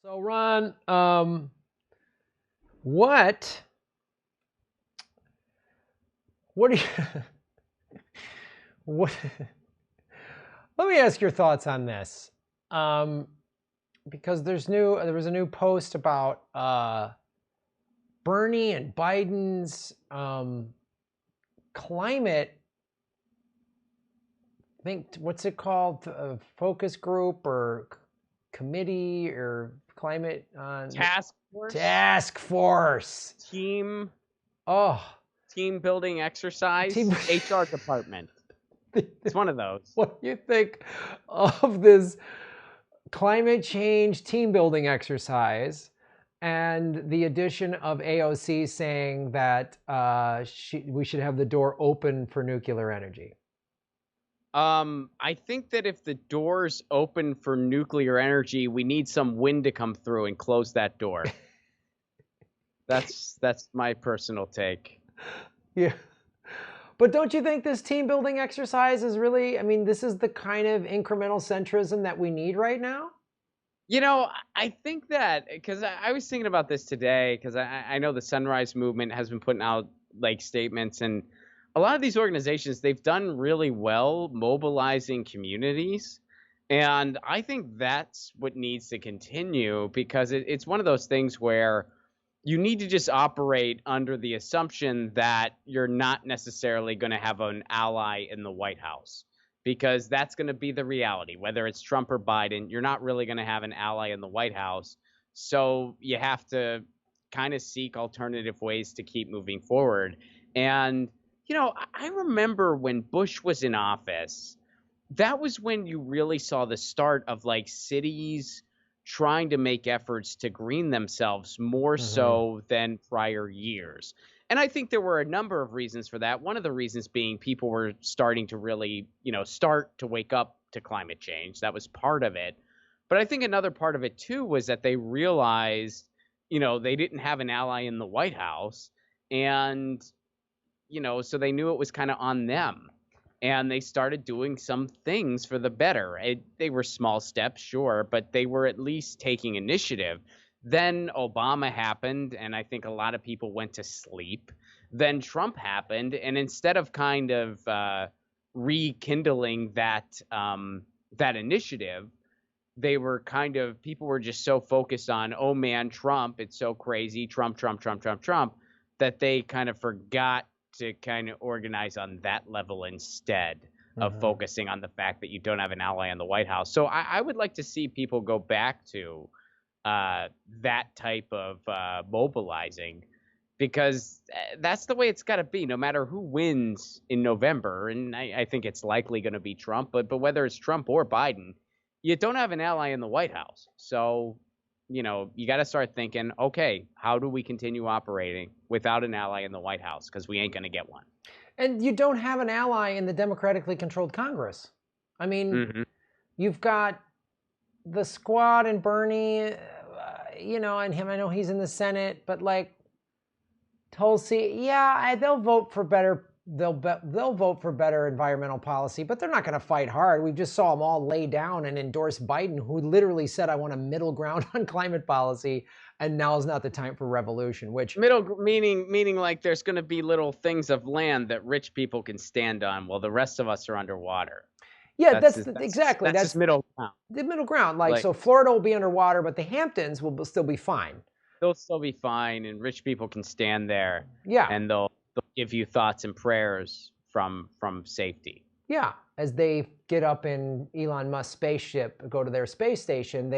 So Ron, what do you what? Let me ask your thoughts on this, because there was a new post about Bernie and Biden's climate. I think what's it called? Focus group or committee or climate task force, team building exercise, HR department. It's one of those. What do you think of this climate change team building exercise and the addition of AOC saying that we should have the door open for nuclear energy? I think that if the door's open for nuclear energy, we need some wind to come through and close that door. That's my personal take. Yeah. But don't you think this team building exercise is really, I mean, this is the kind of incremental centrism that we need right now? You know, I think that, because I was thinking about this today, because I know the Sunrise Movement has been putting out like statements, and a lot of these organizations, they've done really well mobilizing communities. And I think that's what needs to continue, because it's one of those things where you need to just operate under the assumption that you're not necessarily going to have an ally in the White House, because that's going to be the reality. Whether it's Trump or Biden, you're not really going to have an ally in the White House. So you have to kind of seek alternative ways to keep moving forward. And, you know, I remember when Bush was in office, that was when you really saw the start of like cities trying to make efforts to green themselves more so than prior years. And I think there were a number of reasons for that. One of the reasons being people were starting to really, start to wake up to climate change. That was part of it. But I think another part of it too was that they realized, they didn't have an ally in the White House. And, so they knew it was kind of on them. And they started doing some things for the better. They were small steps, sure, but they were at least taking initiative. Then Obama happened, and I think a lot of people went to sleep. Then Trump happened, and instead of kind of rekindling that initiative, people were just so focused on, oh man, Trump, it's so crazy, Trump, that they kind of forgot to kind of organize on that level instead of focusing on the fact that you don't have an ally in the White House. So I would like to see people go back to that type of mobilizing, because that's the way it's got to be, no matter who wins in November. And I think it's likely going to be Trump, but whether it's Trump or Biden, you don't have an ally in the White House. So, you got to start thinking, okay, how do we continue operating without an ally in the White House? Because we ain't going to get one. And you don't have an ally in the democratically controlled Congress. I mean, you've got the squad and Bernie, and him. I know he's in the Senate, but like Tulsi, yeah, they'll vote for better. They'll vote for better environmental policy, but they're not going to fight hard. We just saw them all lay down and endorse Biden, who literally said, "I want a middle ground on climate policy," and now is not the time for revolution. Which meaning like there's going to be little things of land that rich people can stand on, while the rest of us are underwater. Yeah, exactly. That's middle ground. The middle ground. Like, so Florida will be underwater, but the Hamptons will still be fine. They'll still be fine, and rich people can stand there. Yeah. And they'll give you thoughts and prayers from safety. Yeah. As they get up in Elon Musk's spaceship, go to their space station,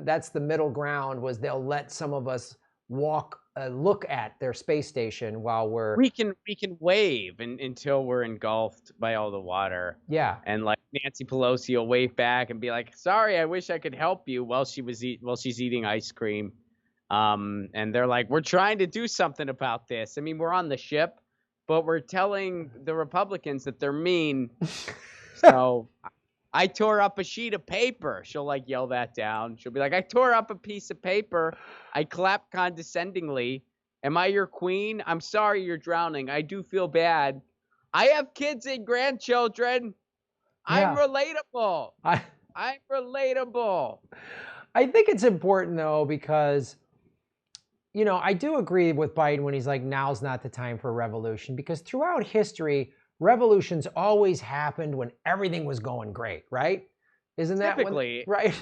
that's the middle ground, was they'll let some of us look at their space station while we can wave until we're engulfed by all the water. Yeah. And like Nancy Pelosi will wave back and be like, "Sorry, I wish I could help you," while she's eating ice cream. And they're like, "We're trying to do something about this. I mean, we're on the ship, but we're telling the Republicans that they're mean." So I tore up a sheet of paper. She'll like yell that down. She'll be like, "I tore up a piece of paper. I clapped condescendingly. Am I your queen? I'm sorry you're drowning. I do feel bad. I have kids and grandchildren. Yeah. I'm relatable. I'm relatable." I think it's important though, because, you know, I do agree with Biden when he's like, now's not the time for a revolution, because throughout history, revolutions always happened when everything was going great, right? Isn't that typically right?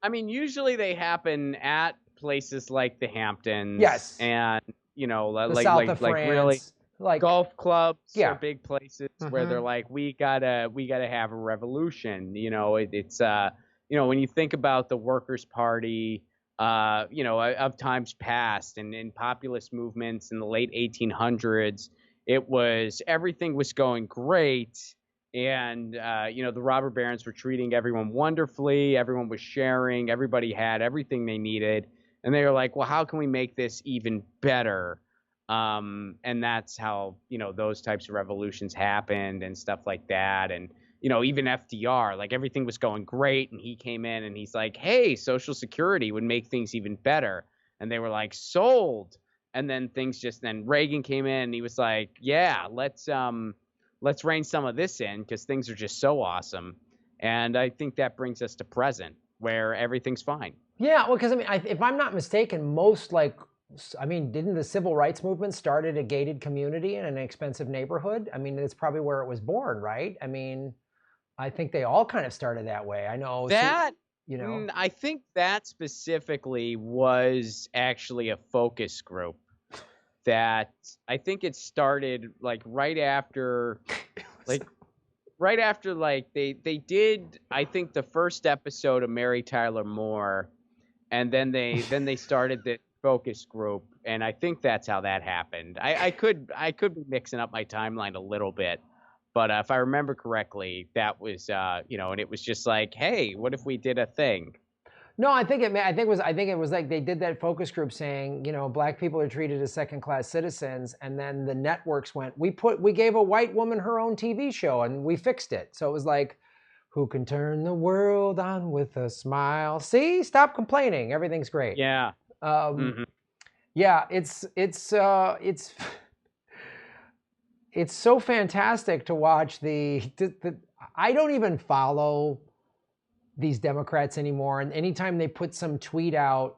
I mean, usually they happen at places like the Hamptons, Yes. and you know, The south of like really France, like golf clubs yeah. are big places where they're like, we gotta have a revolution. You know, it's you know, when you think about the Workers' Party, you know, of times past, and in populist movements in the late 1800s, it was everything was going great. And, you know, the robber barons were treating everyone wonderfully. Everyone was sharing. Everybody had everything they needed. And they were like, well, how can we make this even better? And that's how, you know, those types of revolutions happened and stuff like that. And, you know, even FDR, like everything was going great. And he came in and he's like, hey, Social Security would make things even better. And they were like, sold. And then then Reagan came in and he was like, yeah, let's rein some of this in because things are just so awesome. And I think that brings us to present where everything's fine. Yeah, well, because I mean, if I'm not mistaken, didn't the civil rights movement start at a gated community in an expensive neighborhood? I mean, it's probably where it was born, right? I mean, I think they all kind of started that way. I know that, you know, I think that specifically was actually a focus group. That I think it started like right after they did, I think, the first episode of Mary Tyler Moore, and then they started the focus group, and I think that's how that happened. I could be mixing up my timeline a little bit, but if I remember correctly, that was you know, and it was just like, hey, what if we did a thing? No, I think it was like they did that focus group saying, you know, black people are treated as second-class citizens, and then the networks went, we gave a white woman her own TV show and we fixed it. So it was like, who can turn the world on with a smile? See, stop complaining, everything's great. Yeah. Yeah, it's so fantastic to watch I don't even follow these Democrats anymore. And anytime they put some tweet out,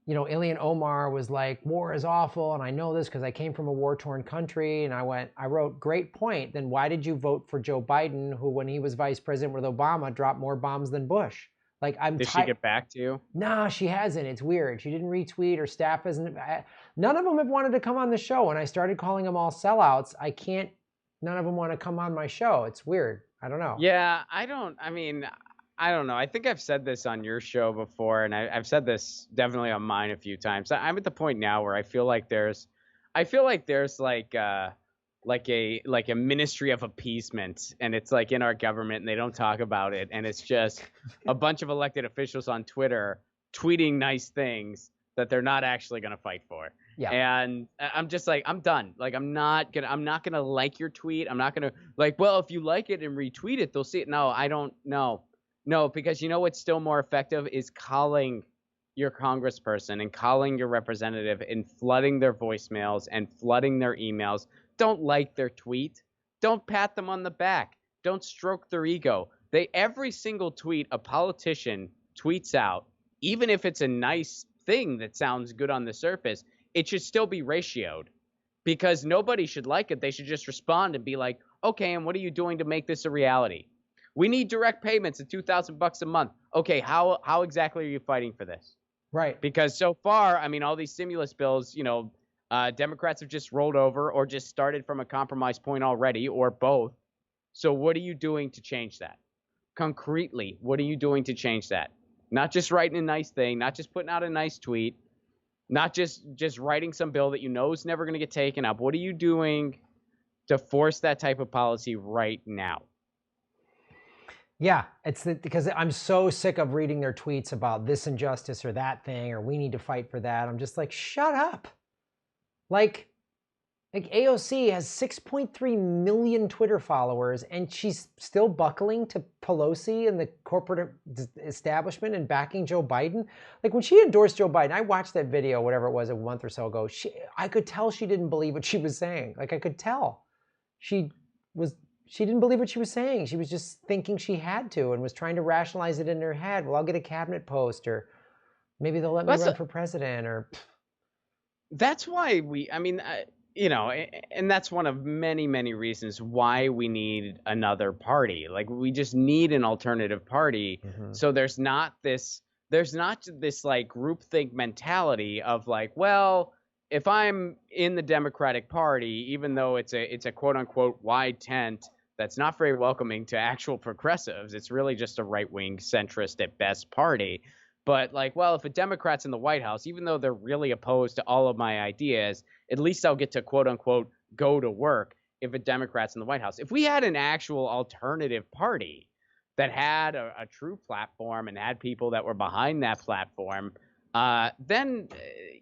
you know, Ilhan Omar was like, war is awful. And I know this because I came from a war-torn country. And I wrote, great point. Then why did you vote for Joe Biden, who, when he was vice president with Obama, dropped more bombs than Bush? Like, Did she get back to you? Nah, she hasn't. It's weird. She didn't retweet. Her staff isn't. None of them have wanted to come on the show. And I started calling them all sellouts. None of them want to come on my show. It's weird. I don't know. Yeah, I don't know. I think I've said this on your show before, and I've said this definitely on mine a few times. I'm at the point now where I feel like there's like a ministry of appeasement, and it's like in our government, and they don't talk about it, and it's just a bunch of elected officials on Twitter tweeting nice things that they're not actually going to fight for. Yeah. And I'm just like, I'm done. Like, I'm not gonna like your tweet. I'm not gonna like, well, if you like it and retweet it, they'll see it. No, I don't know. No, because you know what's still more effective is calling your congressperson and calling your representative and flooding their voicemails and flooding their emails. Don't like their tweet. Don't pat them on the back. Don't stroke their ego. Every single tweet a politician tweets out, even if it's a nice thing that sounds good on the surface, it should still be ratioed, because nobody should like it. They should just respond and be like, okay, and what are you doing to make this a reality? We need direct payments of $2,000 a month. Okay, how exactly are you fighting for this? Right. Because so far, I mean, all these stimulus bills, you know, Democrats have just rolled over or just started from a compromise point already, or both. So what are you doing to change that? Concretely, what are you doing to change that? Not just writing a nice thing, not just putting out a nice tweet, not just writing some bill that you know is never going to get taken up. What are you doing to force that type of policy right now? Yeah, because I'm so sick of reading their tweets about this injustice or that thing, or we need to fight for that. I'm just like, shut up. Like AOC has 6.3 million Twitter followers, and she's still buckling to Pelosi and the corporate establishment and backing Joe Biden. Like, when she endorsed Joe Biden, I watched that video, whatever it was, a month or so ago. I could tell she didn't believe what she was saying. Like, I could tell. She she didn't believe what she was saying. She was just thinking she had to and was trying to rationalize it in her head. Well, I'll get a cabinet post, or maybe they'll let me run for president, or. That's why you know, and that's one of many, many reasons why we need another party. Like, we just need an alternative party. So there's not this like groupthink mentality of like, well, if I'm in the Democratic Party, even though it's a quote unquote wide tent that's not very welcoming to actual progressives, it's really just a right-wing centrist at best party. But like, well, if a Democrat's in the White House, even though they're really opposed to all of my ideas, at least I'll get to quote unquote go to work if a Democrat's in the White House. If we had an actual alternative party that had a true platform and had people that were behind that platform, then,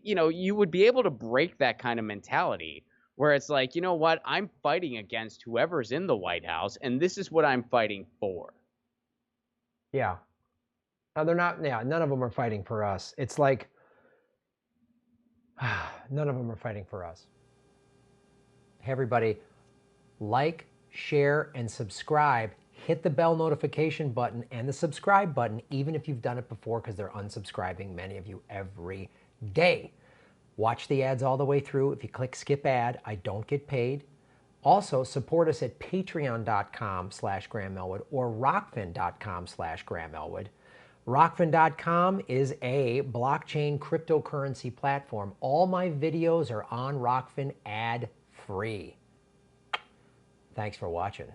you know, you would be able to break that kind of mentality where it's like, you know what, I'm fighting against whoever's in the White House, and this is what I'm fighting for. Yeah. They're not, yeah, none of them are fighting for us. It's like, none of them are fighting for us. Hey, everybody, like, share, and subscribe. Hit the bell notification button and the subscribe button, even if you've done it before, because they're unsubscribing, many of you, every day. Watch the ads all the way through. If you click skip ad, I don't get paid. Also, support us at patreon.com/GrahamElwood or rockfin.com/GrahamElwood. Rockfin.com is a blockchain cryptocurrency platform. All my videos are on Rockfin ad-free. Thanks for watching.